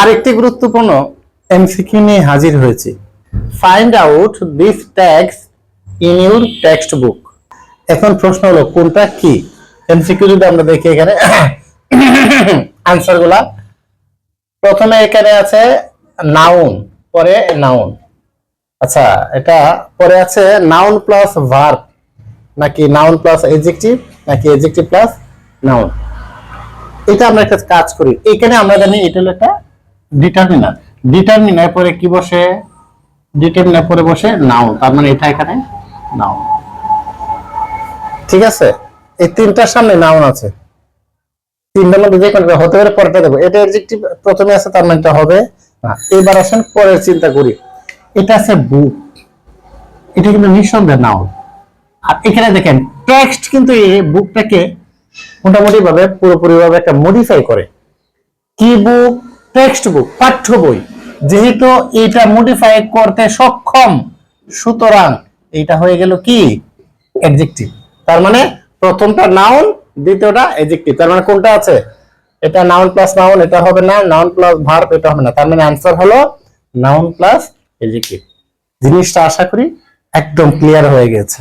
আরেকটি গুরুত্বপূর্ণ এমসিকিউ নিয়ে হাজির হয়েছি। Find out this tags in your text book. এখন প্রশ্ন হলো কোনটা কি। এমসিকিউ যদি আমরা দেখি এখানে আনসার গুলা, প্রথমে এখানে আছে নাউন, পরে নাউন। আচ্ছা, এটা পরে আছে নাউন প্লাস ভার্ব, নাকি নাউন প্লাস এডজেক্টিভ, নাকি এডজেক্টিভ প্লাস নাউন। এটা আমরা একটা কাজ করি, এখানে আমরা জানি এটা হলো একটা ডিটারমিনার। ডিটারমিনার পরে কি বসে? ডিটারমিনার পরে বসে নাউন, তার মানে এটা এখানে নাউন। ঠিক আছে, এই তিনটার সামনে নাউন আছে, তিনটার মধ্যে যে কোনটা হতে পারে পরেরটা দেবো। এটা অ্যাডজেক্টিভ প্রথমে আছে, তার মানে এটা হবে না। এবার আসেন পরের চিন্তা করি, এটা আছে বুক, এটা কিন্তু নিঃসন্দেহে নাউন। আর এখানে দেখেন টেক্সট কিন্তু এই বুকটাকে মোটামুটি ভাবে পুরোপুরি ভাবে একটা মডিফাই করে। কি বুক? টেক্সট বুক, পাঠ্য বই। যেহেতু এটা মডিফাই করতে সক্ষম, সুতরাং এটা হয়ে গেল কি? অ্যাডজেক্টিভ। তার মানে প্রথমটা নাউন, দ্বিতীয়টা অ্যাডজেক্টিভ। তার মানে কোনটা আছে? এটা নাউন প্লাস নাউন, এটা হবে না। নাউন প্লাস ভার্ব, এটা হবে না। তার মানে आंसर হলো নাউন প্লাস অ্যাডজেক্টিভ। জিনিসটা আশা করি একদম ক্লিয়ার হয়ে গেছে।